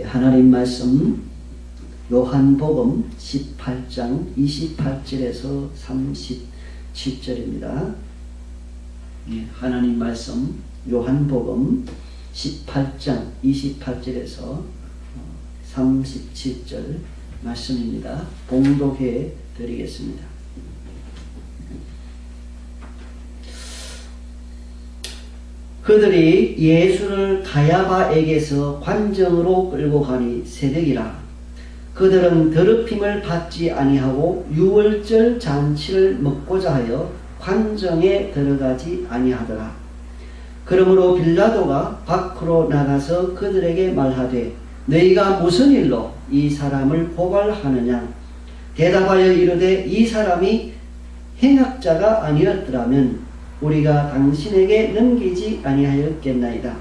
하나님 말씀 요한복음 18장 28절에서 37절입니다. 하나님 말씀 요한복음 18장 28절에서 37절 말씀입니다. 봉독해 드리겠습니다. 그들이 예수를 가야바에게서 관정으로 끌고 가니 새벽이라. 그들은 더럽힘을 받지 아니하고 유월절 잔치를 먹고자 하여 관정에 들어가지 아니하더라. 그러므로 빌라도가 밖으로 나가서 그들에게 말하되 너희가 무슨 일로 이 사람을 고발하느냐. 대답하여 이르되 이 사람이 행악자가 아니었더라면 우리가 당신에게 넘기지 아니하였겠나이다.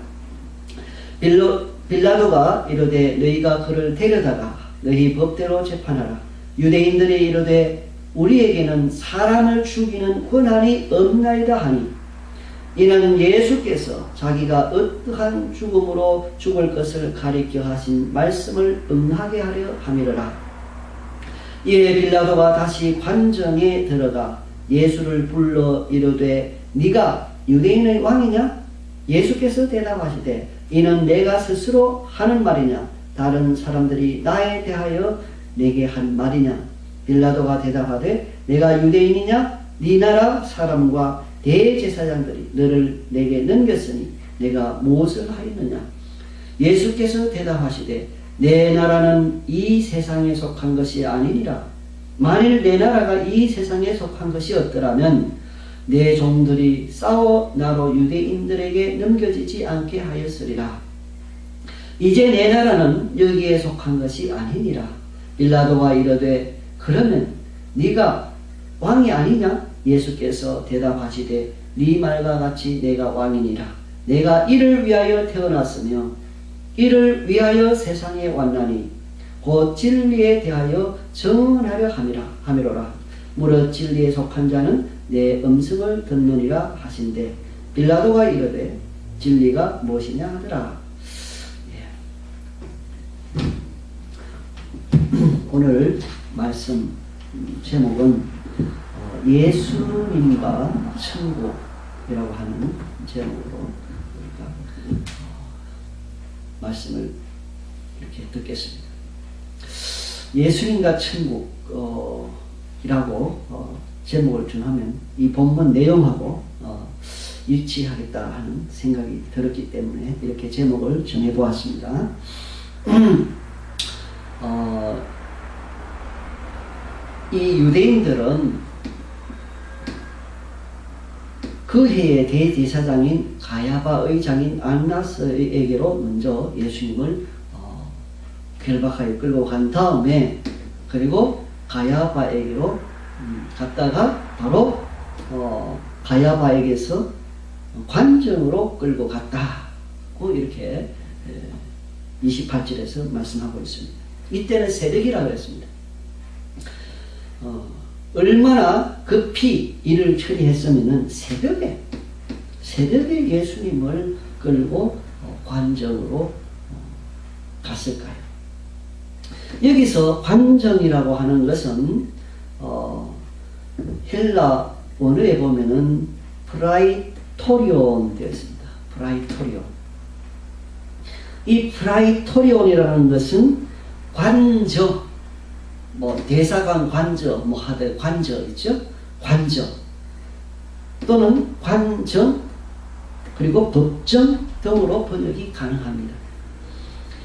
빌라도가 이르되 너희가 그를 데려다가 너희 법대로 재판하라. 유대인들이 이르되 우리에게는 사람을 죽이는 권한이 없나이다 하니 이는 예수께서 자기가 어떠한 죽음으로 죽을 것을 가리켜 하신 말씀을 응하게 하려 함이로라. 이에 빌라도가 다시 관정에 들어가 예수를 불러 이르되 네가 유대인의 왕이냐? 예수께서 대답하시되 이는 내가 스스로 하는 말이냐? 다른 사람들이 나에 대하여 내게 한 말이냐? 빌라도가 대답하되 내가 유대인이냐? 네 나라 사람과 대제사장들이 너를 내게 넘겼으니 내가 무엇을 하였느냐? 예수께서 대답하시되 내 나라는 이 세상에 속한 것이 아니니라. 만일 내 나라가 이 세상에 속한 것이었더라면 내 종들이 싸워 나로 유대인들에게 넘겨지지 않게 하였으리라. 이제 내 나라는 여기에 속한 것이 아니니라. 빌라도가 이르되 그러면 네가 왕이 아니냐? 예수께서 대답하시되 네 말과 같이 내가 왕이니라. 내가 이를 위하여 태어났으며 이를 위하여 세상에 왔나니 곧 진리에 대하여 증언하려 함이로라. 무릇 진리에 속한 자는 내 음성을 듣느니라 하신대 빌라도가 이르되 진리가 무엇이냐 하더라. 오늘 말씀 제목은 예수님과 천국이라고 하는 제목으로 우리가 말씀을 이렇게 듣겠습니다. 예수님과 천국이라고 제목을 정하면 이 본문 내용하고 일치하겠다 하는 생각이 들었기 때문에 이렇게 제목을 정해보았습니다. 이 유대인들은 그 해의 대제사장인 가야바의 장인 안나스에게로 먼저 예수님을 결박하여 끌고 간 다음에 그리고 가야바에게로 갔다가 바로 가야바에게서 관정으로 끌고 갔다고 이렇게 28절에서 말씀하고 있습니다. 이때는 새벽이라고 했습니다. 얼마나 급히 일을 처리했으면 새벽에 예수님을 끌고 관정으로 갔을까요? 여기서 관정이라고 하는 것은 헬라 원어에 보면은 프라이토리온 되어 있습니다. 프라이토리온. 이 프라이토리온이라는 것은 관저, 대사관 관저, 하되 관저 있죠? 관저 또는 관정 그리고 법정 등으로 번역이 가능합니다.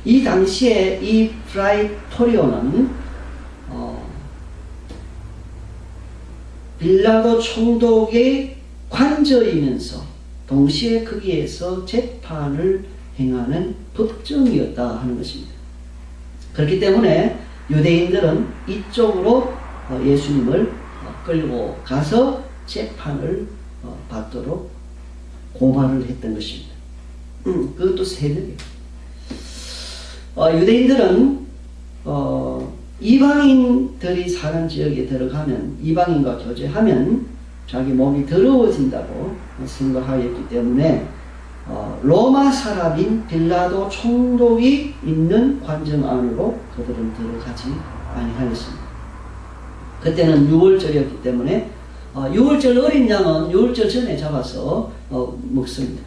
이 당시에 이 프라이토리온은 빌라도 총독의 관저이면서 동시에 거기에서 재판을 행하는 법정이었다 하는 것입니다. 그렇기 때문에 유대인들은 이쪽으로 예수님을 끌고 가서 재판을 받도록 고발을 했던 것입니다. 그것도 새벽에. 유대인들은 이방인들이 사는 지역에 들어가면 이방인과 교제하면 자기 몸이 더러워진다고 생각하였기 때문에 로마 사람인 빌라도 총독이 있는 관정 안으로 그들은 들어가지 아니하였습니다. 그때는 6월절이었기 때문에 6월절 어린 양은 6월절 전에 잡아서 먹습니다.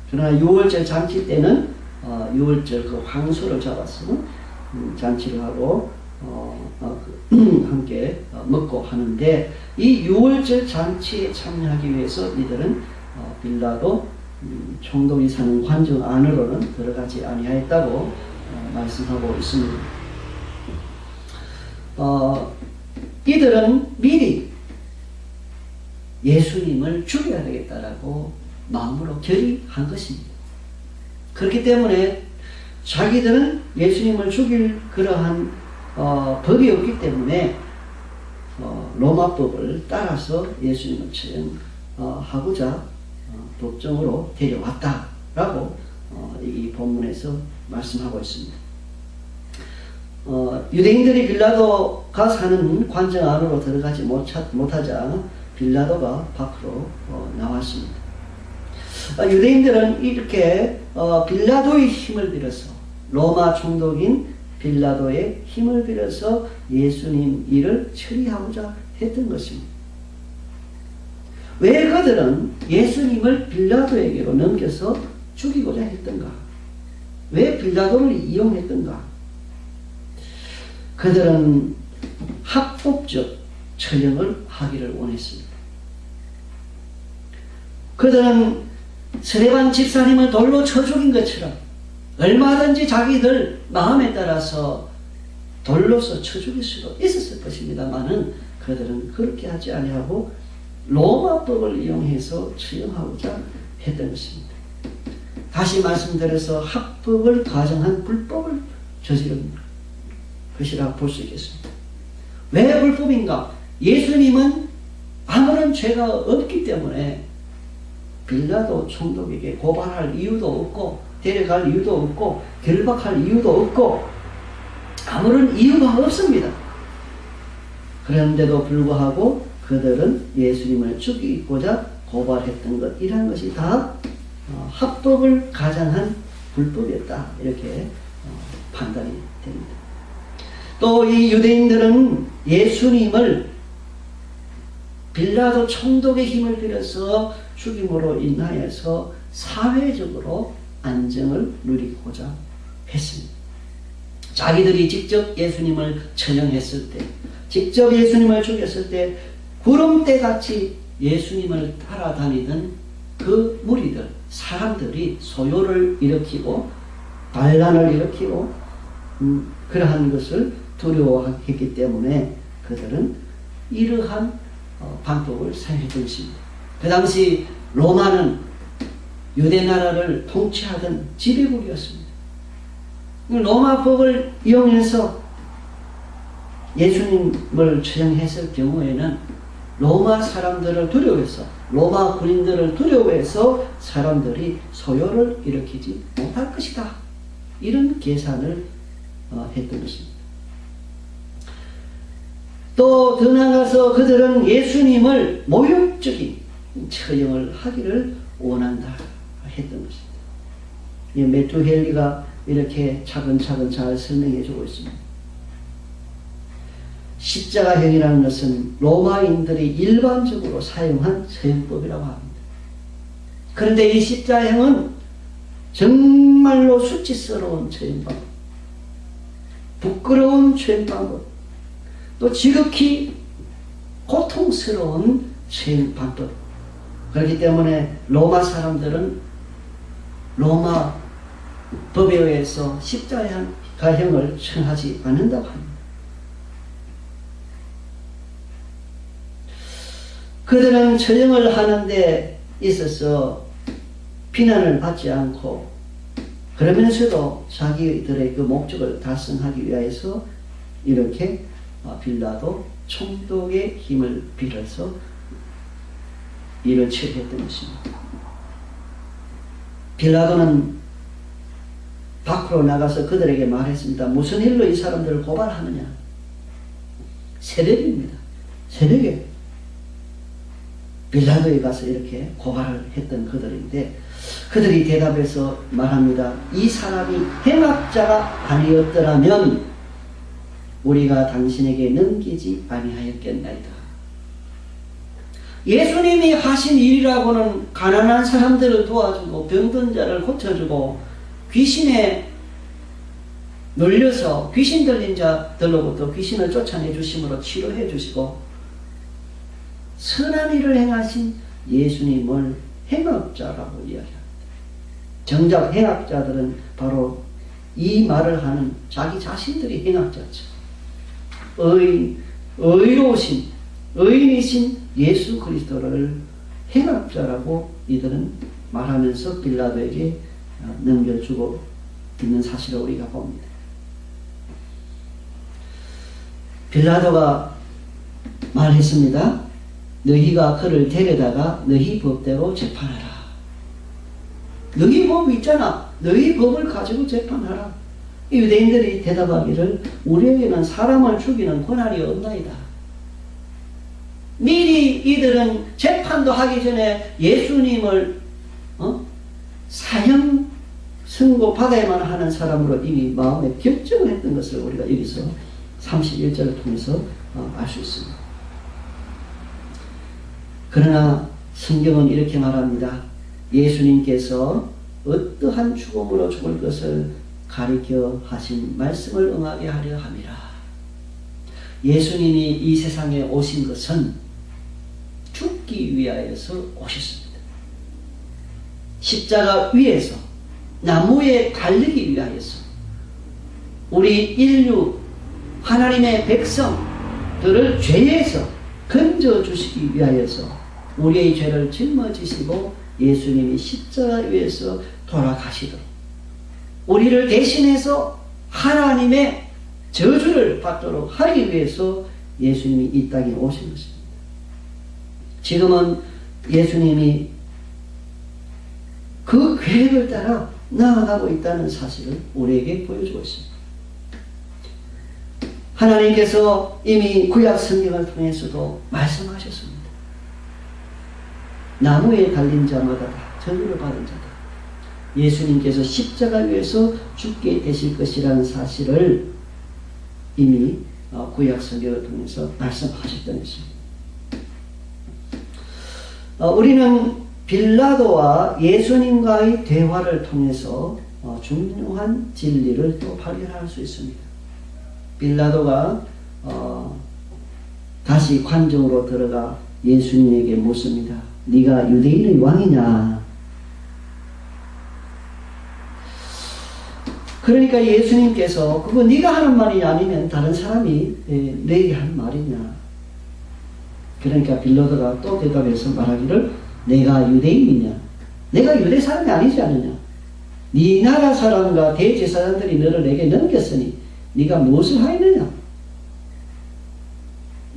그러나 6월절 잔치 때는 6월절 그 황소를 잡아서 잔치를 하고 함께 먹고 하는데, 이 6월절 잔치에 참여하기 위해서 이들은 빌라도 총독이 사는 관정 안으로는 들어가지 아니하였다고 말씀하고 있습니다. 이들은 미리 예수님을 죽여야 되겠다라고 마음으로 결의한 것입니다. 그렇기 때문에 자기들은 예수님을 죽일 그러한 법이 없기 때문에 로마법을 따라서 예수님을 처형하고자 법정으로 데려왔다라고 이 본문에서 말씀하고 있습니다. 유대인들이 빌라도가 사는 관정 안으로 들어가지 못하자 빌라도가 밖으로 나왔습니다. 유대인들은 이렇게 빌라도의 힘을 빌어서, 로마 총독인 빌라도의 힘을 빌어서 예수님 일을 처리하고자 했던 것입니다. 왜 그들은 예수님을 빌라도에게로 넘겨서 죽이고자 했던가? 왜 빌라도를 이용했던가? 그들은 합법적 처형을 하기를 원했습니다. 그들은 스데반 집사님을 돌로 쳐 죽인 것처럼 얼마든지 자기들 마음에 따라서 돌로서 쳐 죽일 수도 있었을 것입니다만은, 그들은 그렇게 하지 아니하고 로마법을 이용해서 처형하고자 했던 것입니다. 다시 말씀드려서 합법을 가정한 불법을 저지른 것이라 볼 수 있겠습니다. 왜 불법인가? 예수님은 아무런 죄가 없기 때문에 빌라도 총독에게 고발할 이유도 없고, 데려갈 이유도 없고, 결박할 이유도 없고, 아무런 이유가 없습니다. 그런데도 불구하고 그들은 예수님을 죽이고자 고발했던 것, 이런 것이 다 합법을 가장한 불법이었다, 이렇게 판단이 됩니다. 또 이 유대인들은 예수님을 빌라도 총독의 힘을 빌어서 죽임으로 인하여서 사회적으로 안정을 누리고자 했습니다. 자기들이 직접 예수님을 처형했을 때, 직접 예수님을 죽였을 때 구름대같이 예수님을 따라다니던 그 무리들, 사람들이 소요를 일으키고 반란을 일으키고 그러한 것을 두려워했기 때문에 그들은 이러한 방법을 사용했던 것입니다. 그 당시 로마는 유대 나라를 통치하던 지배국이었습니다. 로마법을 이용해서 예수님을 처형했을 경우에는 로마 사람들을 두려워해서, 로마 군인들을 두려워해서 사람들이 소요를 일으키지 못할 것이다, 이런 계산을 했던 것입니다. 또 더 나아가서 그들은 예수님을 모욕적인 처형을 하기를 원한다 했던 것입니다. 매튜 헨리가 이렇게 차근차근 잘 설명해 주고 있습니다. 십자가형이라는 것은 로마인들이 일반적으로 사용한 처형법이라고 합니다. 그런데 이 십자가형은 정말로 수치스러운 처형법, 부끄러운 처형방법, 또 지극히 고통스러운 처형방법. 그렇기 때문에 로마 사람들은 로마 법에 의해서 십자가형을 처형하지 않는다고 합니다. 그들은 처형을 하는 데 있어서 비난을 받지 않고, 그러면서도 자기들의 그 목적을 달성하기 위해서 이렇게 빌라도 총독의 힘을 빌어서 일을 처리했던 것입니다. 빌라도는 밖으로 나가서 그들에게 말했습니다. 무슨 일로 이 사람들을 고발하느냐? 새벽입니다. 새벽에 빌라도에 가서 이렇게 고발을 했던 그들인데, 그들이 대답해서 말합니다. 이 사람이 행악자가 아니었더라면 우리가 당신에게 넘기지 아니하였겠나이다. 예수님이 하신 일이라고는 가난한 사람들을 도와주고 병든 자를 고쳐주고 귀신에 놀려서 귀신 들린 자들로부터 귀신을 쫓아내 주심으로 치료해 주시고 선한 일을 행하신 예수님을 행악자라고 이야기합니다. 정작 행악자들은 바로 이 말을 하는 자기 자신들이 행악자죠. 의로우신 의인이신 예수 그리스도를 행악자라고 이들은 말하면서 빌라도에게 넘겨주고 있는 사실을 우리가 봅니다. 빌라도가 말했습니다. 너희가 그를 데려다가 너희 법대로 재판하라. 너희 법 있잖아. 너희 법을 가지고 재판하라. 유대인들이 대답하기를 우리에게는 사람을 죽이는 권한이 없나이다. 미리 이들은 재판도 하기 전에 예수님을 사형 선고 받아야만 하는 사람으로 이미 마음에 결정을 했던 것을 우리가 여기서 31절을 통해서 알 수 있습니다. 그러나 성경은 이렇게 말합니다. 예수님께서 어떠한 죽음으로 죽을 것을 가리켜 하신 말씀을 응하게 하려 함이라. 예수님이 이 세상에 오신 것은 죽기 위하여서 오셨습니다. 십자가 위에서 나무에 달리기 위하여서 우리 인류 하나님의 백성들을 죄에서 건져주시기 위하여서 우리의 죄를 짊어지시고 예수님이 십자가 위에서 돌아가시도록 우리를 대신해서 하나님의 저주를 받도록 하기 위해서 예수님이 이 땅에 오신 것입니다. 지금은 예수님이 그 계획을 따라 나아가고 있다는 사실을 우리에게 보여주고 있습니다. 하나님께서 이미 구약 성경을 통해서도 말씀하셨습니다. 나무에 달린 자마다 다 저주를 받은 자다. 예수님께서 십자가 위에서 죽게 되실 것이라는 사실을 이미 구약 성경을 통해서 말씀하셨던 것입니다. 우리는 빌라도와 예수님과의 대화를 통해서 중요한 진리를 또 발견할 수 있습니다. 빌라도가 다시 관정으로 들어가 예수님에게 묻습니다. 네가 유대인의 왕이냐? 그러니까 예수님께서 그거 네가 하는 말이냐 아니면 다른 사람이 내게 하는 말이냐? 그러니까 빌라도가 또 대답해서 말하기를 내가 유대인이냐? 내가 유대 사람이 아니지 않느냐? 네 나라 사람과 대제사장들이 너를 내게 넘겼으니 네가 무엇을 하였느냐?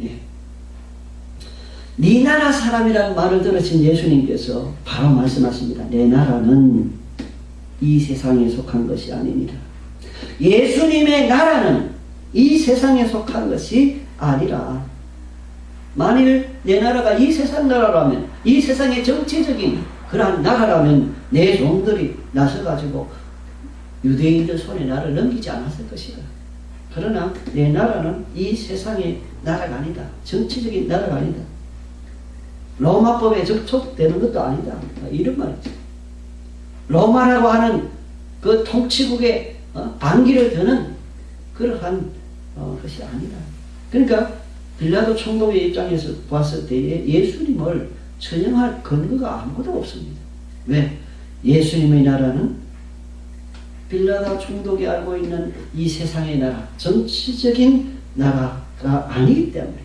예. 네 나라 사람이라는 말을 들으신 예수님께서 바로 말씀하십니다. 내 나라는 이 세상에 속한 것이 아닙니다. 예수님의 나라는 이 세상에 속한 것이 아니라 만일 내 나라가 이 세상 나라라면 이 세상의 정치적인 그러한 나라라면 내 종들이 나서가지고 유대인들 손에 나를 넘기지 않았을 것이다. 그러나 내 나라는 이 세상의 나라가 아니다. 정치적인 나라가 아니다. 로마법에 접촉되는 것도 아니다. 이런 말이죠. 로마라고 하는 그 통치국의 반기를 드는 그러한 것이 아니다. 그러니까 빌라도 총독의 입장에서 봤을 때에 예수님을 처형할 근거가 아무것도 없습니다. 왜? 예수님의 나라는 빌라도 총독이 알고 있는 이 세상의 나라, 정치적인 나라가 아니기 때문에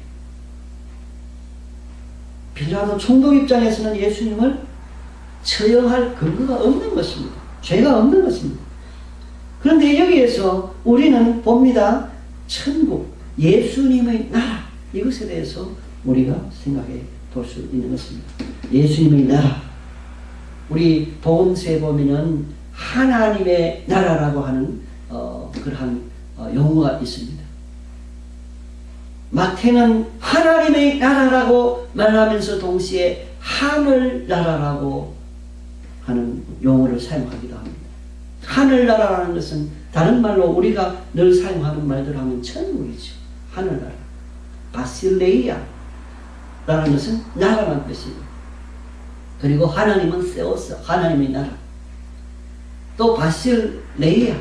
빌라도 총독 입장에서는 예수님을 처형할 근거가 없는 것입니다. 죄가 없는 것입니다. 그런데 여기에서 우리는 봅니다. 천국, 예수님의 나라, 이것에 대해서 우리가 생각해 볼 수 있는 것입니다. 예수님의 나라, 우리 복음서에 보면은 하나님의 나라라고 하는 그러한 용어가 있습니다. 마태는 하나님의 나라라고 말하면서 동시에 하늘나라라고 하는 용어를 사용하기도 합니다. 하늘나라라는 것은 다른 말로 우리가 늘 사용하는 말대로 하면 천국이죠. 하늘나라. 바실레이아라는 것은 나라라는 뜻이에요. 그리고 하나님은 세우스, 하나님의 나라. 또 바실레이아,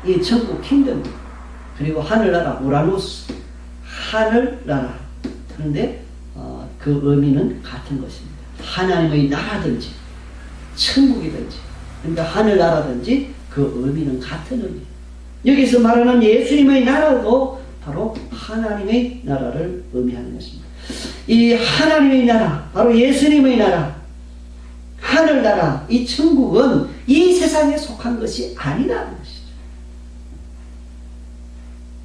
이 천국 킹덤. 그리고 하늘나라, 우라노스, 하늘나라. 그런데 그 의미는 같은 것입니다. 하나님의 나라든지 천국이든지, 그러니까 하늘나라든지 그 의미는 같은 의미. 여기서 말하는 예수님의 나라도 바로 하나님의 나라를 의미하는 것입니다. 이 하나님의 나라, 바로 예수님의 나라, 하늘나라, 이 천국은 이 세상에 속한 것이 아니라는 것이죠.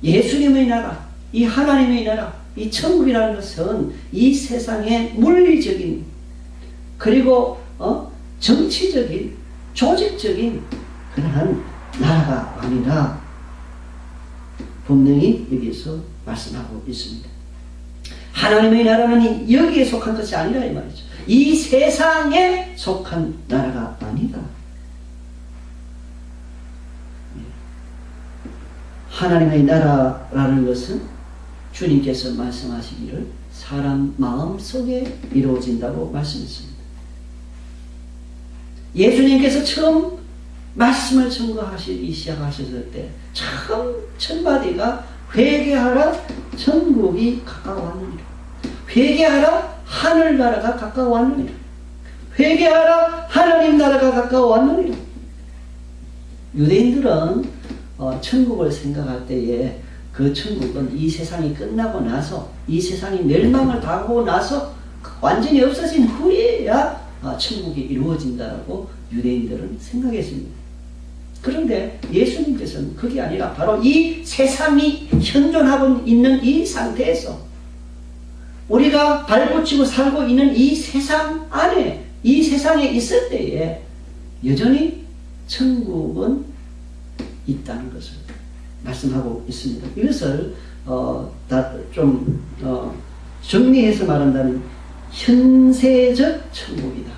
예수님의 나라, 이 하나님의 나라, 이 천국이라는 것은 이 세상의 물리적인, 그리고 정치적인, 조직적인 그러한 나라가 아니라 분명히 여기서 말씀하고 있습니다. 하나님의 나라는 여기에 속한 것이 아니라 이 말이죠. 이 세상에 속한 나라가 아니다. 하나님의 나라라는 것은 주님께서 말씀하시기를 사람 마음속에 이루어진다고 말씀했습니다. 예수님께서 처음 말씀을 전거하시기 시작하셨을 때 처음 첫마디가 회개하라, 천국이 가까워왔느니라. 회개하라, 하늘나라가 가까워왔느니라. 회개하라, 하나님 나라가 가까워왔느니라. 유대인들은 천국을 생각할 때에 그 천국은 이 세상이 끝나고 나서, 이 세상이 멸망을 당하고 나서 완전히 없어진 후에야 천국이 이루어진다고 유대인들은 생각했습니다. 그런데 예수님께서는 그게 아니라 바로 이 세상이 현존하고 있는 이 상태에서 우리가 발붙이고 살고 있는 이 세상 안에, 이 세상에 있을 때에 여전히 천국은 있다는 것을 말씀하고 있습니다. 이것을 정리해서 말한다면 현세적 천국이다,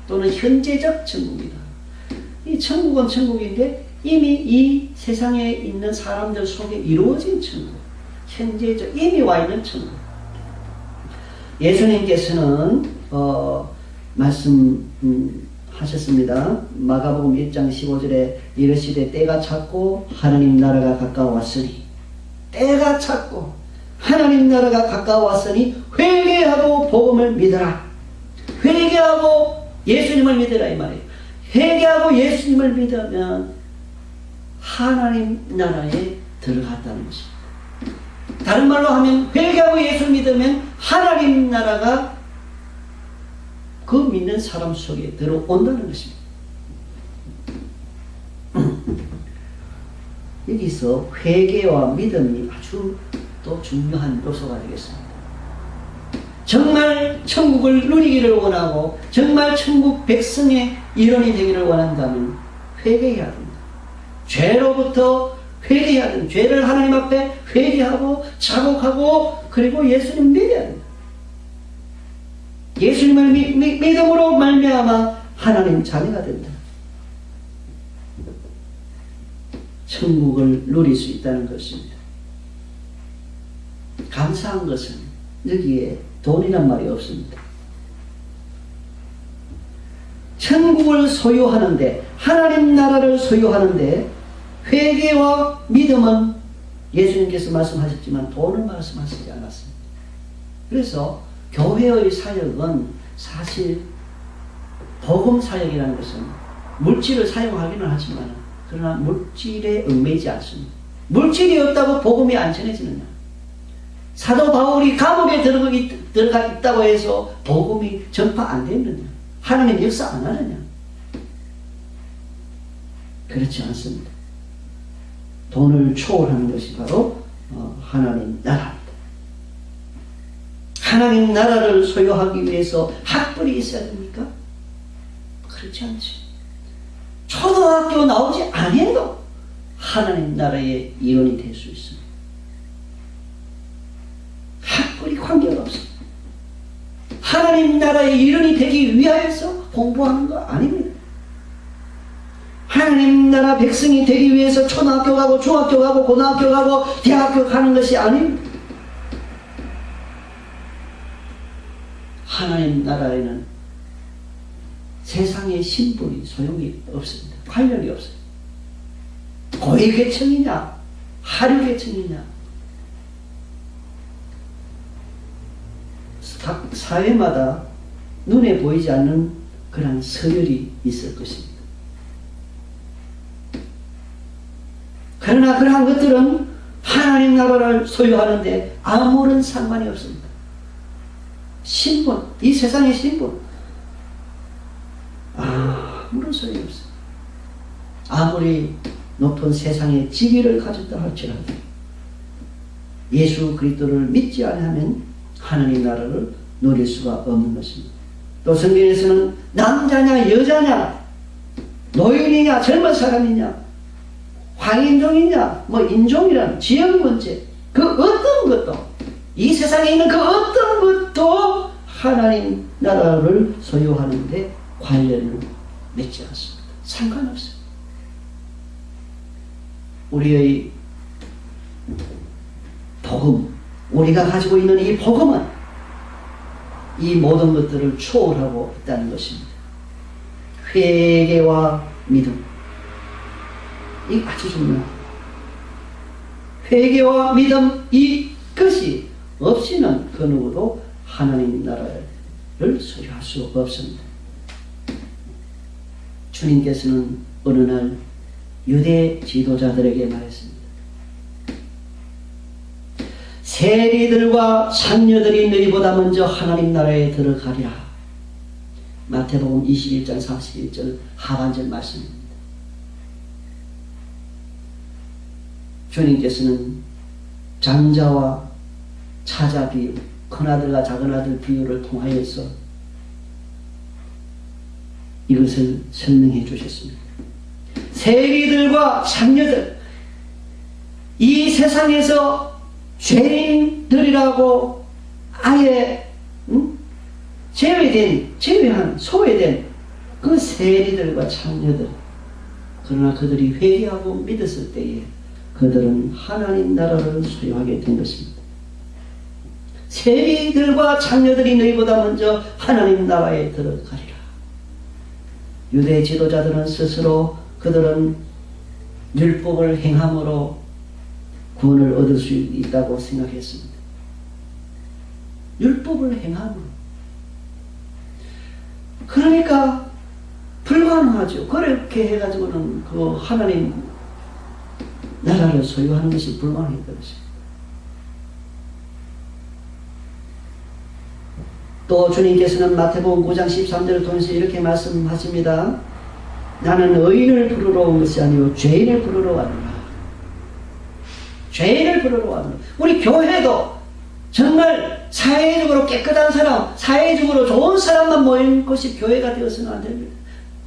또는 현재적 천국이다. 이 천국은 천국인데 이미 이 세상에 있는 사람들 속에 이루어진 천국, 현재적 이미 와 있는 천국. 예수님께서는 말씀하셨습니다. 마가복음 1장 15절에 이르시되 때가 찼고 하나님 나라가 가까웠으니, 때가 찼고 하나님 나라가 가까웠으니 회개하고 복음을 믿어라. 회개하고 예수님을 믿으라 이 말이에요. 회개하고 예수님을 믿으면 하나님 나라에 들어갔다는 것입니다. 다른 말로 하면 회개하고 예수를 믿으면 하나님 나라가 그 믿는 사람 속에 들어온다는 것입니다. 여기서 회개와 믿음이 아주 또 중요한 요소가 되겠습니다. 정말 천국을 누리기를 원하고 정말 천국 백성의 일원이 되기를 원한다면 회개해야 됩니다. 죄로부터 회개해야 됩니다. 죄를 하나님 앞에 회개하고 자복하고 그리고 예수님 믿어야 됩니다. 예수님을 믿음으로 말미암아 하나님 자녀가 된다. 천국을 누릴 수 있다는 것입니다. 감사한 것은 여기에 돈이란 말이 없습니다. 천국을 소유하는데, 하나님 나라를 소유하는데 회개와 믿음은 예수님께서 말씀하셨지만 돈을 말씀하시지 않았습니다. 그래서 교회의 사역은 사실 복음 사역이라는 것은 물질을 사용하기는 하지만 그러나 물질에 얽매이지 않습니다. 물질이 없다고 복음이 안 전해지느냐? 사도 바울이 감옥에 들어가 있다고 해서 복음이 전파 안 됐느냐? 하나님 역사 안 하느냐? 그렇지 않습니다. 돈을 초월하는 것이 바로 하나님 나라입니다. 하나님 나라를 소유하기 위해서 학벌이 있어야 됩니까? 그렇지 않지. 초등학교 나오지 아니해도 하나님 나라의 일원이 될 수 있습니다. 학벌이 관계가 없습니다. 하나님 나라의 일원이 되기 위하여서 공부하는 거 아닙니다. 하나님 나라 백성이 되기 위해서 초등학교 가고 중학교 가고 고등학교 가고 대학교 가는 것이 아닙니다. 하나님 나라에는 세상의 신분이 소용이 없습니다. 관련이 없어요. 고위계층이냐 하류계층이냐, 각 사회마다 눈에 보이지 않는 그런 서열이 있을 것입니다. 그러나 그러한 것들은 하나님 나라를 소유하는데 아무런 상관이 없습니다. 신분, 이 세상의 신분 아무런 소용이 없어요. 아무리 높은 세상의 지위를 가졌다 할지라도 예수 그리스도를 믿지 않으면 하나님 나라를 누릴 수가 없는 것입니다. 또 성경에서는 남자냐 여자냐 노인이냐 젊은 사람이냐 황인종이냐 뭐 인종이란 지역 문제 그 어떤 것도 이 세상에 있는 그 어떤 것도 하나님 나라를 소유하는데 관련을 맺지 않습니다. 상관없어요. 우리의 복음, 우리가 가지고 있는 이 복음은 이 모든 것들을 초월하고 있다는 것입니다. 회개와 믿음, 이 아주 중요합니다. 회개와 믿음 이것이 없이는 그 누구도 하나님 나라를 소유할 수 없습니다. 주님께서는 어느 날 유대 지도자들에게 말했습니다. 세리들과 창녀들이 너희보다 먼저 하나님 나라에 들어가리라. 마태복음 21장 31절 하반절 말씀입니다. 주님께서는 장자와 차자 비유, 큰아들과 작은아들 비유를 통하여서 이것을 설명해 주셨습니다. 세리들과 창녀들, 이 세상에서 죄인들이라고 아예 제외한 소외된 그 세리들과 창녀들, 그러나 그들이 회개하고 믿었을 때에 그들은 하나님 나라를 소유하게 된 것입니다. 세리들과 창녀들이 너희보다 먼저 하나님 나라에 들어가리라. 유대 지도자들은 스스로 그들은 율법을 행함으로 구원을 얻을 수 있다고 생각했습니다. 율법을 행함으로. 그러니까 불가능하죠. 그렇게 해가지고는 그 하나님 나라를 소유하는 것이 불가능했던 것입니다. 또 주님께서는 마태복음 9장 13절을 통해서 이렇게 말씀하십니다. 나는 의인을 부르러 온 것이 아니요 죄인을 부르러 왔노라. 죄인을 부르러 왔노라. 우리 교회도 정말 사회적으로 깨끗한 사람, 사회적으로 좋은 사람만 모인 것이 교회가 되어서는 안 됩니다.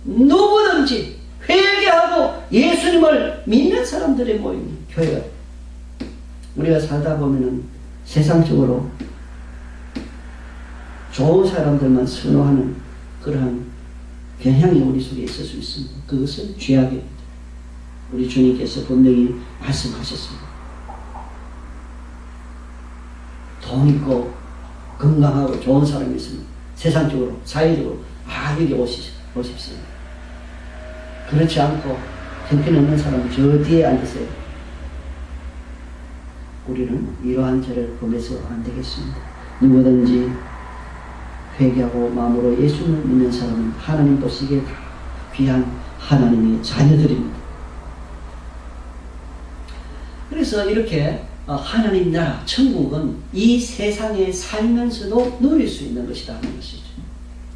누구든지 회개하고 예수님을 믿는 사람들의 모임 교회가. 우리가 살다 보면은 세상적으로 좋은 사람들만 선호하는 그러한 경향이 우리 속에 있을 수 있습니다. 그것은 죄악입니다. 우리 주님께서 분명히 말씀하셨습니다. 돈 있고 건강하고 좋은 사람이 있으면 세상적으로 사회적으로 여기 오십시오. 그렇지 않고 형편없는 사람은 저 뒤에 앉으세요. 우리는 이러한 죄를 범해서 안 되겠습니다. 누구든지 회개하고 마음으로 예수님을 믿는 사람은 하나님 보시기에 다 귀한 하나님의 자녀들입니다. 그래서 이렇게 하나님 나라, 천국은 이 세상에 살면서도 누릴 수 있는 것이라는 것이죠.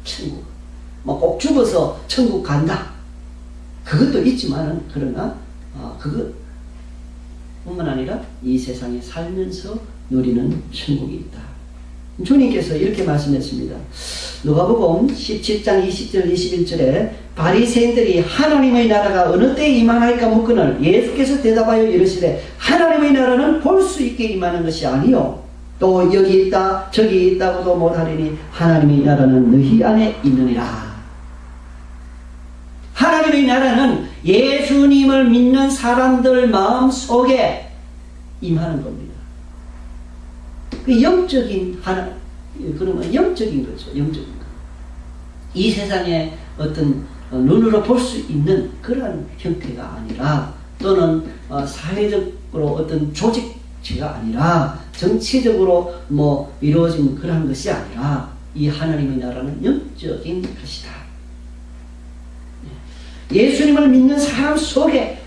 천국. 뭐 꼭 죽어서 천국 간다. 그것도 있지만은, 그러나, 그것뿐만 아니라 이 세상에 살면서 누리는 천국이 있다. 주님께서 이렇게 말씀했습니다. 누가복음 17장 20절 21절에 바리새인들이 하나님의 나라가 어느 때 임하나이까 묻거늘 예수께서 대답하여 이르시되 하나님의 나라는 볼 수 있게 임하는 것이 아니요 또 여기 있다 저기 있다고도 못하리니 하나님의 나라는 너희 안에 있느니라. 하나님의 나라는 예수님을 믿는 사람들 마음 속에 임하는 겁니다. 그 영적인 하나, 그러면 영적인 거죠. 영적인 거. 이 세상에 어떤 눈으로 볼 수 있는 그런 형태가 아니라, 또는 사회적으로 어떤 조직체가 아니라, 정치적으로 뭐 이루어진 그런 것이 아니라, 이 하나님의 나라는 영적인 것이다. 예수님을 믿는 사람 속에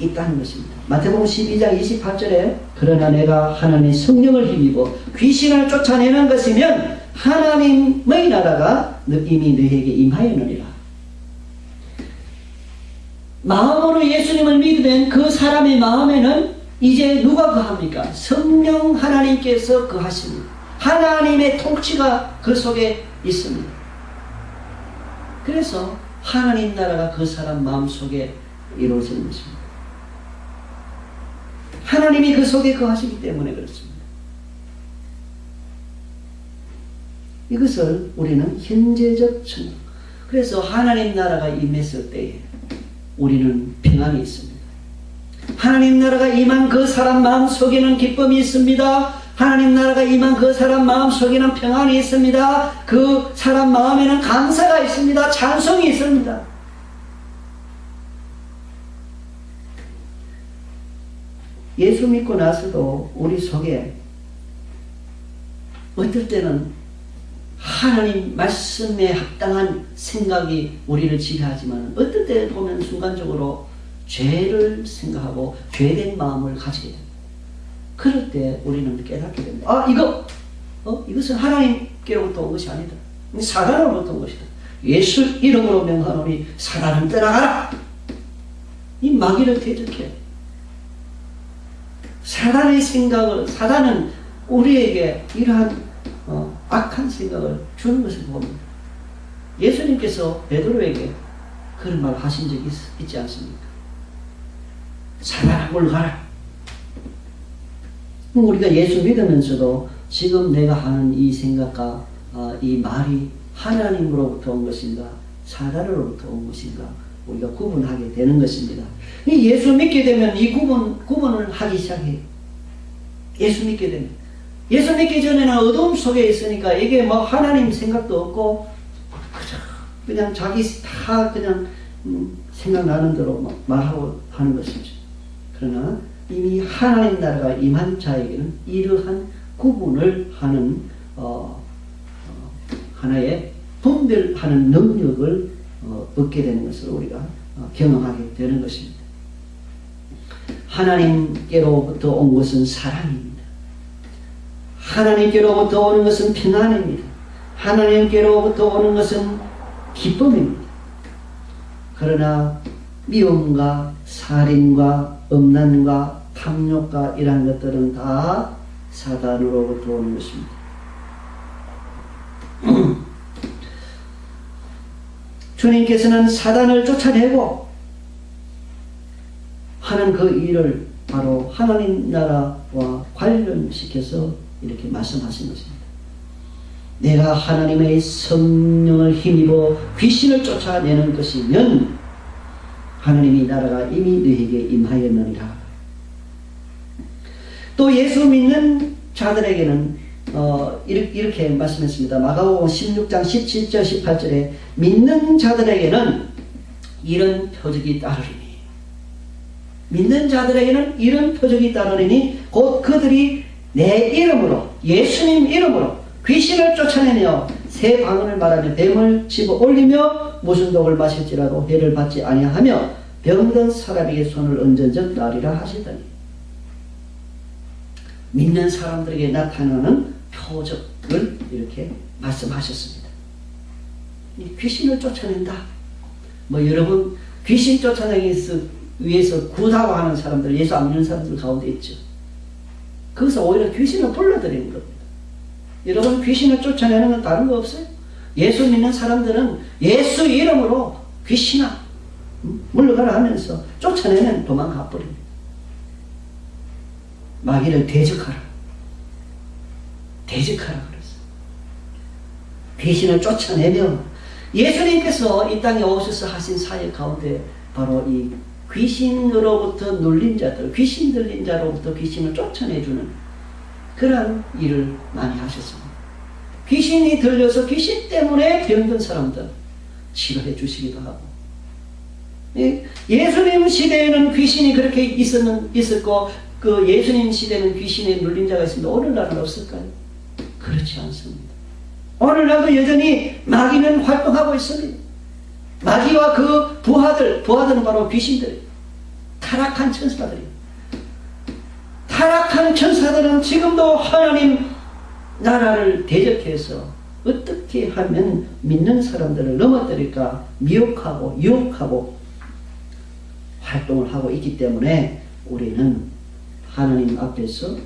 있다는 것입니다. 마태복음 12장 28절에 그러나 내가 하나님의 성령을 힘입어 귀신을 쫓아내는 것이면 하나님의 나라가 이미 너에게 임하였느니라. 마음으로 예수님을 믿으면 그 사람의 마음에는 이제 누가 거합니까? 성령 하나님께서 거하십니다. 하나님의 통치가 그 속에 있습니다. 그래서 하나님 나라가 그 사람 마음속에 이루어지는 것입니다. 하나님이 그 속에 거하시기 때문에 그렇습니다. 이것을 우리는 현재적 측면, 그래서 하나님 나라가 임했을 때에 우리는 평안이 있습니다. 하나님 나라가 임한 그 사람 마음속에는 기쁨이 있습니다. 하나님 나라가 임한 그 사람 마음속에는 평안이 있습니다. 그 사람 마음에는 감사가 있습니다. 찬송이 있습니다. 예수 믿고 나서도 우리 속에 어떨 때는 하나님 말씀에 합당한 생각이 우리를 지배하지만, 어떨 때 보면 순간적으로 죄를 생각하고 죄된 마음을 가지게 됩니다. 그럴 때 우리는 깨닫게 됩니다. 이것은 하나님께로부터 온 것이 아니다. 사단으로부터 온 것이다. 예수 이름으로 명하노니 사단은 떠나가라. 이 마귀를 대적해. 사단의 생각을, 사단은 우리에게 이러한 악한 생각을 주는 것을 봅니다. 예수님께서 베드로에게 그런 말 하신 적이 있지 않습니까? 사단아 물러가라. 우리가 예수 믿으면서도 지금 내가 하는 이 생각과 이 말이 하나님으로부터 온 것인가 사단으로부터 온 것인가 우리가 구분하게 되는 것입니다. 이 예수 믿게 되면 이 구분을 하기 시작해요. 예수 믿게 되면. 예수 믿기 전에는 어둠 속에 있으니까 이게 뭐 하나님 생각도 없고 그냥 자기 다 그냥 생각나는 대로 말하고 하는 것이죠. 그러나 이미 하나님 나라가 임한 자에게는 이러한 구분을 하는 하나의 분별하는 능력을 얻게 되는 것을 우리가 경험하게 되는 것입니다. 하나님께로부터 온 것은 사랑입니다. 하나님께로부터 오는 것은 평안입니다. 하나님께로부터 오는 것은 기쁨입니다. 그러나 미움과 살인과 음란과 탐욕과 이러한 것들은 다 사단으로부터 오는 것입니다. 주님께서는 사단을 쫓아내고 하는 그 일을 바로 하나님 나라와 관련시켜서 이렇게 말씀하신 것입니다. 내가 하나님의 성령을 힘입어 귀신을 쫓아내는 것이면 하나님의 나라가 이미 너에게 임하였느니라. 또 예수 믿는 자들에게는 이렇게 말씀했습니다. 마가복음 16장 17절 18절에 믿는 자들에게는 이런 표적이 따르리니, 믿는 자들에게는 이런 표적이 따르리니 곧 그들이 내 이름으로, 예수님 이름으로 귀신을 쫓아내며 새 방언을 말하며 뱀을 집어 올리며 무슨 독을 마실지라도 해를 받지 아니하며 병든 사람에게 손을 얹은 적 나리라 하시더니, 믿는 사람들에게 나타나는 표적을 이렇게 말씀하셨습니다. 귀신을 쫓아낸다. 여러분 귀신 쫓아내기 위해서 구다고 하는 사람들, 예수 안 믿는 사람들 가운데 있죠. 그것은 오히려 귀신을 불러들이는 겁니다. 여러분 귀신을 쫓아내는 건 다른 거 없어요? 예수 믿는 사람들은 예수 이름으로 귀신아 물러가라 하면서 쫓아내면 도망가 버립니다. 마귀를 대적하라. 대적하라 그랬어요. 귀신을 쫓아내며 예수님께서 이 땅에 오셔서 하신 사역 가운데 바로 이 귀신으로부터 눌린 자들, 귀신 들린 자로부터 귀신을 쫓아내주는 그러한 일을 많이 하셨습니다. 귀신이 들려서 귀신 때문에 병든 사람들 치료해 주시기도 하고, 예수님 시대에는 귀신이 그렇게 있었고 그 예수님 시대는 귀신에 눌린 자가 있습니다. 오늘날은 없을까요? 그렇지 않습니다. 오늘날도 여전히 마귀는 활동하고 있습니다. 마귀와 그 부하들은 바로 귀신들, 타락한 천사들이에요. 타락한 천사들은 지금도 하나님 나라를 대적해서 어떻게 하면 믿는 사람들을 넘어뜨릴까 미혹하고 유혹하고 활동을 하고 있기 때문에 우리는 하나님 앞에서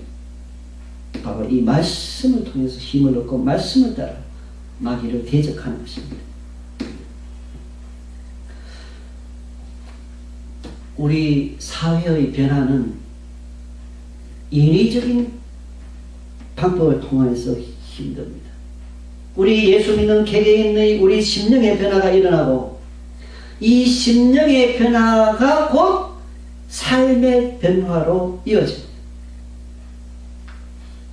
바로 이 말씀을 통해서 힘을 얻고 말씀을 따라 마귀를 대적하는 것입니다. 우리 사회의 변화는 인위적인 방법을 통해서 힘듭니다. 우리 예수 믿는 개개인의 우리 심령의 변화가 일어나고 이 심령의 변화가 곧 삶의 변화로 이어집니다.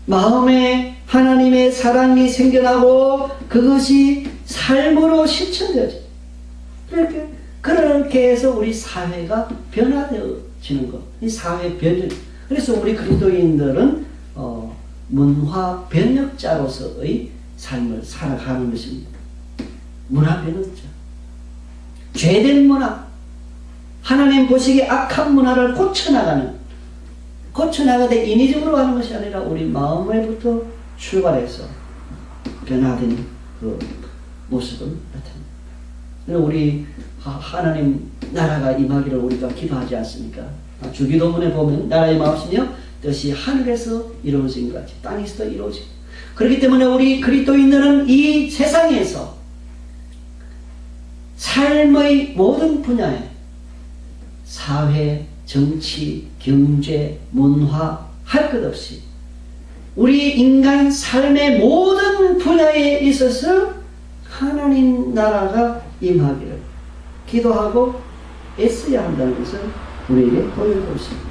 마음에 하나님의 사랑이 생겨나고 그것이 삶으로 실천되어집니다. 그렇게 해서 우리 사회가 변화되어지는 것. 이 사회 변혁. 그래서 우리 그리스도인들은 문화 변혁자로서의 삶을 살아가는 것입니다. 문화 변혁자. 죄된 문화. 하나님 보시기에 악한 문화를 고쳐나가되 인위적으로 하는 것이 아니라 우리 마음에부터 출발해서 변화된 그 모습을 나타냅니다. 우리 하나님 나라가 임하기를 우리가 기도하지 않습니까? 주기도문에 보면 나라의 마음이며 뜻이 하늘에서 이루어진 것 같이 땅에서도 이루어지고, 그렇기 때문에 우리 그리스도인들은 이 세상에서 삶의 모든 분야에 사회, 정치, 경제, 문화 할 것 없이 우리 인간 삶의 모든 분야에 있어서 하나님 나라가 임하기를 기도하고 애써야 한다는 것을 우리에게 보여주고 있습니다.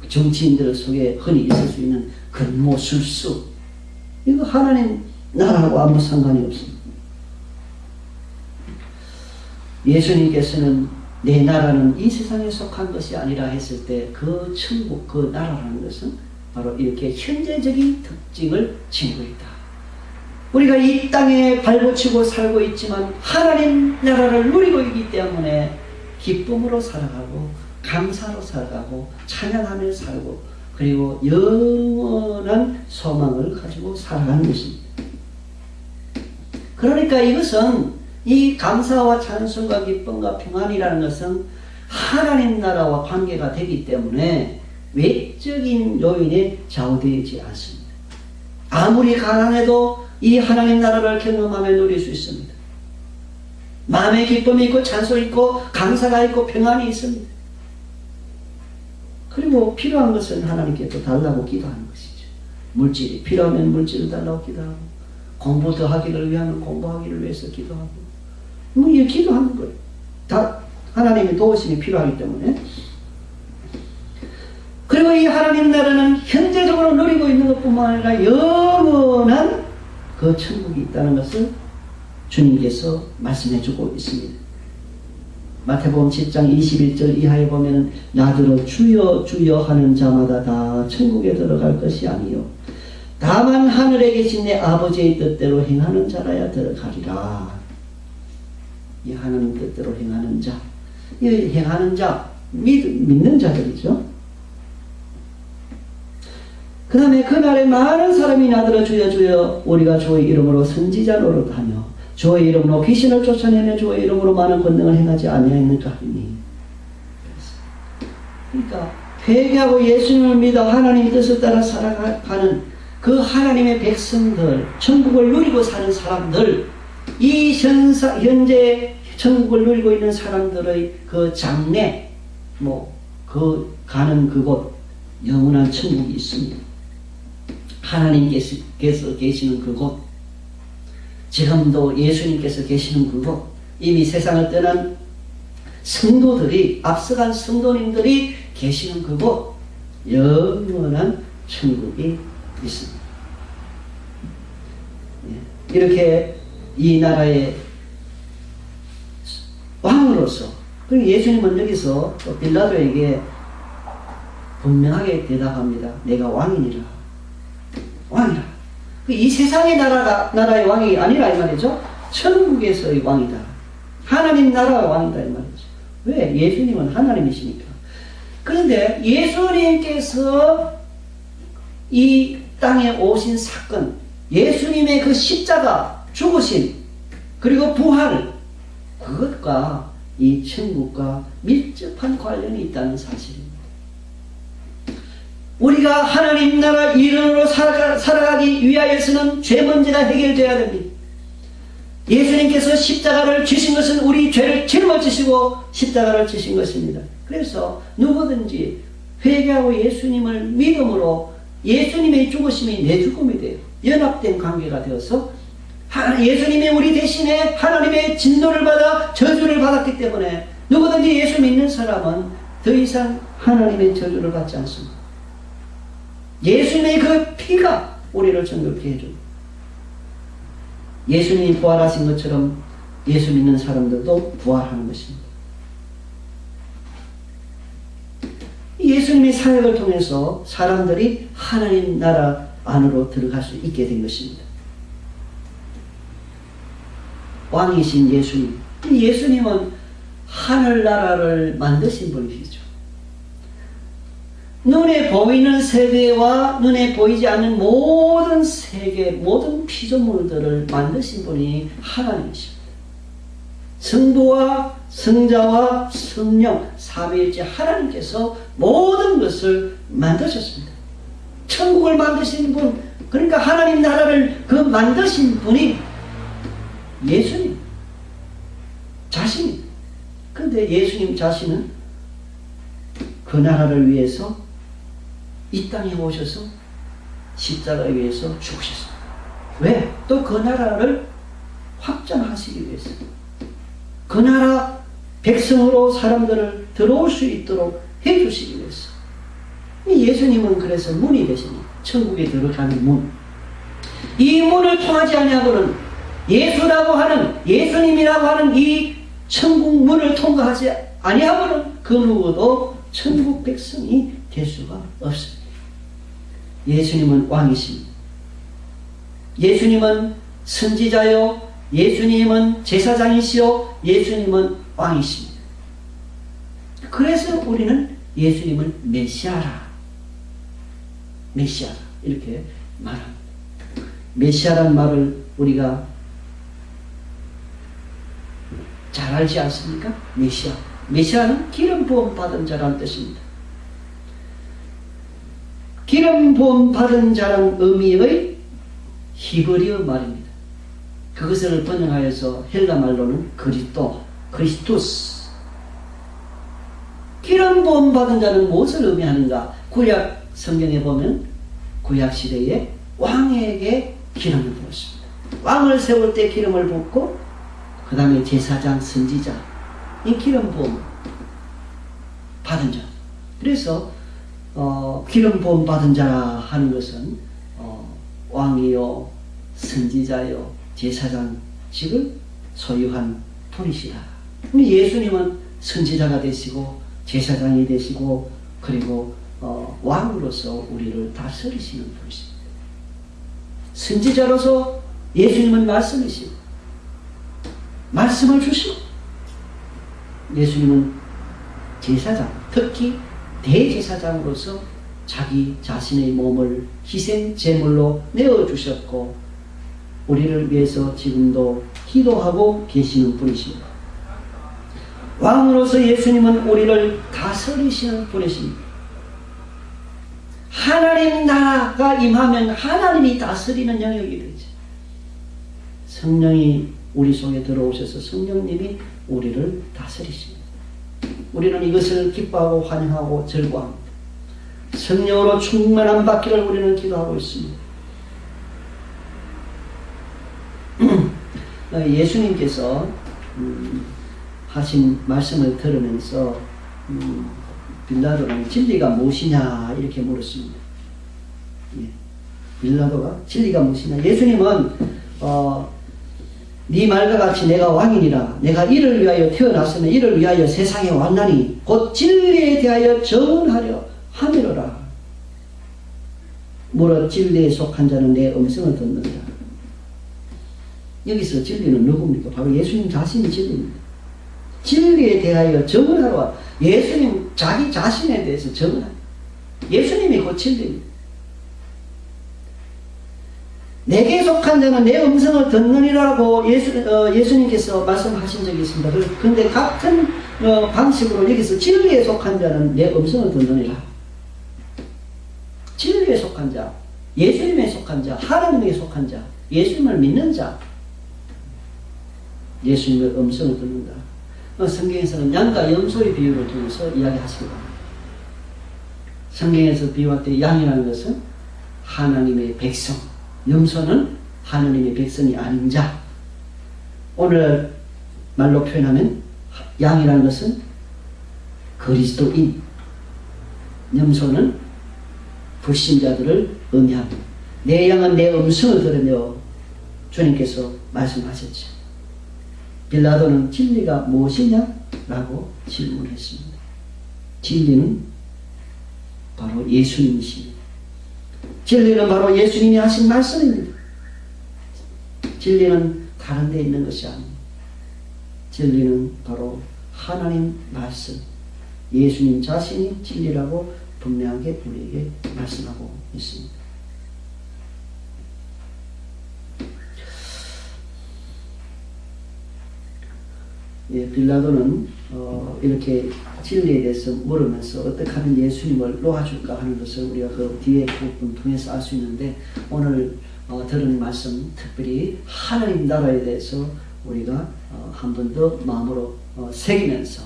정치인들 속에 흔히 있을 수 있는 근모술수, 이거 하나님 나라하고 아무 상관이 없습니다. 예수님께서는 내 나라는 이 세상에 속한 것이 아니라 했을 때 그 천국, 그 나라라는 것은 바로 이렇게 현재적인 특징을 지니고 있다. 우리가 이 땅에 발붙이고 살고 있지만 하나님 나라를 누리고 있기 때문에 기쁨으로 살아가고 감사로 살아가고 찬양하며 살고 그리고 영원한 소망을 가지고 살아가는 것입니다. 그러니까 이것은 이 감사와 찬송과 기쁨과 평안이라는 것은 하나님 나라와 관계가 되기 때문에 외적인 요인에 좌우되지 않습니다. 아무리 가난해도 이 하나님 나라를 경험하며 누릴 수 있습니다. 마음의 기쁨이 있고 찬송이 있고 감사가 있고 평안이 있습니다. 그리고 필요한 것은 하나님께 또 달라고 기도하는 것이죠. 물질이 필요하면 물질을 달라고 기도하고, 공부 더 하기를 위하면 공부하기를 위해서 기도하고, 뭐 이게 기도하는 거예요. 다 하나님의 도우심이 필요하기 때문에. 그리고 이 하나님 나라는 현재적으로 누리고 있는 것뿐만 아니라 영원한 그 천국이 있다는 것을 주님께서 말씀해 주고 있습니다. 마태복음 10장 21절 이하에 보면 나더러 주여 주여 하는 자마다 다 천국에 들어갈 것이 아니요 다만 하늘에 계신 내 아버지의 뜻대로 행하는 자라야 들어가리라. 이 하나님 뜻대로 행하는 자, 이 행하는 자, 믿는 자들이죠. 그 다음에 그날에 많은 사람이 나더러 주여 주여 우리가 주의 이름으로 선지자 노릇하며 주의 이름으로 귀신을 쫓아내며 주의 이름으로 많은 권능을 행하지 아니하였는가 하니. 그러니까 회개하고 예수님을 믿어 하나님의 뜻을 따라 살아가는 그 하나님의 백성들, 천국을 누리고 사는 사람들, 이 현재 천국을 누리고 있는 사람들의 그 장래, 그 가는 그곳 영원한 천국이 있습니다. 하나님께서 계시는 그곳, 지금도 예수님께서 계시는 그곳, 이미 세상을 떠난 성도들이, 앞서간 성도님들이 계시는 그곳, 영원한 천국이 있습니다. 이렇게 이 나라의 왕으로서, 그리고 예수님은 여기서 빌라도에게 분명하게 대답합니다. 내가 왕이니라. 왕이라. 이 세상의 나라의 왕이 아니라 이 말이죠. 천국에서의 왕이다. 하나님 나라의 왕이다 이 말이죠. 왜? 예수님은 하나님이시니까. 그런데 예수님께서 이 땅에 오신 사건, 예수님의 그 십자가, 죽으심, 그리고 부활, 그것과 이 천국과 밀접한 관련이 있다는 사실입니다. 우리가 하나님 나라 일원으로 살아가기 위하여서는 죄 문제가 해결되어야 됩니다. 예수님께서 십자가를 지신 것은 우리 죄를 짊어지시고 십자가를 지신 것입니다. 그래서 누구든지 회개하고 예수님을 믿음으로 예수님의 죽으심이 내 죽음이 돼요. 연합된 관계가 되어서 예수님이 우리 대신에 하나님의 진노를 받아 저주를 받았기 때문에 누구든지 예수 믿는 사람은 더 이상 하나님의 저주를 받지 않습니다. 예수님의 그 피가 우리를 정결케 해줍니다. 예수님이 부활하신 것처럼 예수 믿는 사람들도 부활하는 것입니다. 예수님의 사역을 통해서 사람들이 하나님 나라 안으로 들어갈 수 있게 된 것입니다. 왕이신 예수님. 예수님은 하늘나라를 만드신 분이시죠. 눈에 보이는 세계와 눈에 보이지 않는 모든 세계, 모든 피조물들을 만드신 분이 하나님이십니다. 성부와 성자와 성령, 삼위일체 하나님께서 모든 것을 만드셨습니다. 천국을 만드신 분, 그러니까 하나님 나라를 그 만드신 분이 예수님 자신입니다. 그런데 예수님 자신은 그 나라를 위해서 이 땅에 오셔서 십자가에 위해서 죽으셨습니다. 왜? 또 그 나라를 확장하시기 위해서, 그 나라 백성으로 사람들을 들어올 수 있도록 해주시기 위해서. 예수님은 그래서 문이 되십니다. 천국에 들어가는 문. 이 문을 통하지 아니하고는 예수라고 하는, 예수님이라고 하는 이 천국 문을 통과하지 아니하고는 그 누구도 천국 백성이 될 수가 없습니다. 예수님은 왕이십니다. 예수님은 선지자요, 예수님은 제사장이시요, 예수님은 왕이십니다. 그래서 우리는 예수님을 메시아라, 메시아라 이렇게 말합니다. 메시아란 말을 우리가 잘 알지 않습니까? 메시아. 메시아는 기름 부음 받은 자라는 뜻입니다. 기름 부음 받은 자라는 의미의 히브리어 말입니다. 그것을 번역하여서 헬라 말로는 그리스토스. 기름 부음 받은 자는 무엇을 의미하는가? 구약 성경에 보면 구약 시대에 왕에게 기름을 부었습니다. 왕을 세울 때 기름을 붓고 그 다음에 제사장, 선지자, 이 기름 부음 받은 자. 그래서 기름 부음 받은 자라 하는 것은 왕이요, 선지자요, 제사장직을 소유한 분이시다. 예수님은 선지자가 되시고 제사장이 되시고 그리고 왕으로서 우리를 다스리시는 분이십니다. 선지자로서 예수님은 말씀이시고 말씀을 주시고, 예수님은 제사장, 특히 대제사장으로서 자기 자신의 몸을 희생 제물로 내어주셨고 우리를 위해서 지금도 기도하고 계시는 분이십니다. 왕으로서 예수님은 우리를 다스리시는 분이십니다. 하나님 나라가 임하면 하나님이 다스리는 영역이 되죠. 성령이 우리 속에 들어오셔서 성령님이 우리를 다스리십니다. 우리는 이것을 기뻐하고 환영하고 즐거워합니다. 성령으로 충만함 받기를 우리는 기도하고 있습니다. 예수님께서 하신 말씀을 들으면서 빌라도는 진리가 무엇이냐 이렇게 물었습니다. 예. 빌라도가 진리가 무엇이냐. 예수님은 네 말과 같이 내가 왕이니라. 내가 이를 위하여 태어났으면 이를 위하여 세상에 왔나니 곧 진리에 대하여 전하려 함이로라. 무릇 진리에 속한 자는 내 음성을 듣느니라. 여기서 진리는 누굽니까? 바로 예수님 자신이 진리입니다. 진리에 대하여 전하러 예수님 자기 자신에 대해서 전하라. 예수님이 곧 진리입니다. 내게 속한 자는 내 음성을 듣느니라고 예수님께서 말씀하신 적이 있습니다. 그런데 같은 방식으로 여기서 진리에 속한 자는 내 음성을 듣느니라. 진리에 속한 자, 예수님에 속한 자, 하나님에 속한 자, 예수님을 믿는 자, 예수님의 음성을 듣는다. 성경에서는 양과 염소의 비유를 통해서 이야기하십니다. 성경에서 비유할 때 양이라는 것은 하나님의 백성, 염소는 하나님의 백성이 아닌 자. 오늘 말로 표현하면 양이라는 것은 그리스도인, 염소는 불신자들을 의미합니다. 내 양은 내 음성을 들으며 주님께서 말씀하셨죠. 빌라도는 진리가 무엇이냐? 라고 질문했습니다. 진리는 바로 예수님이십니다. 진리는 바로 예수님이 하신 말씀입니다. 진리는 다른 데 있는 것이 아닙니다. 진리는 바로 하나님 말씀, 예수님 자신이 진리라고 분명하게 우리에게 말씀하고 있습니다. 예, 빌라도는 이렇게 진리에 대해서 물으면서 어떻게 하면 예수님을 놓아줄까 하는 것을 우리가 그 뒤에 부분 통해서 알 수 있는데, 오늘 들은 말씀, 특별히 하나님 나라에 대해서 우리가 한 번 더 마음으로 새기면서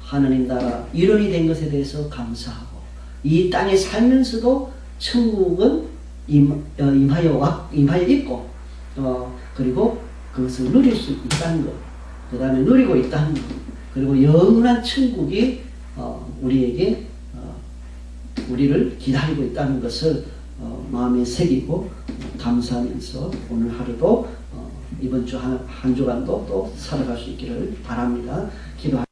하나님 나라 일원이 된 것에 대해서 감사하고, 이 땅에 살면서도 천국은 임하여 있고, 그리고 그것을 누릴 수 있다는 것, 그 다음에 누리고 있다는 것, 그리고 영원한 천국이 우리에게 우리를 기다리고 있다는 것을 마음에 새기고 감사하면서 오늘 하루도 이번 주 한 주간도 또 살아갈 수 있기를 바랍니다. 기도합니다.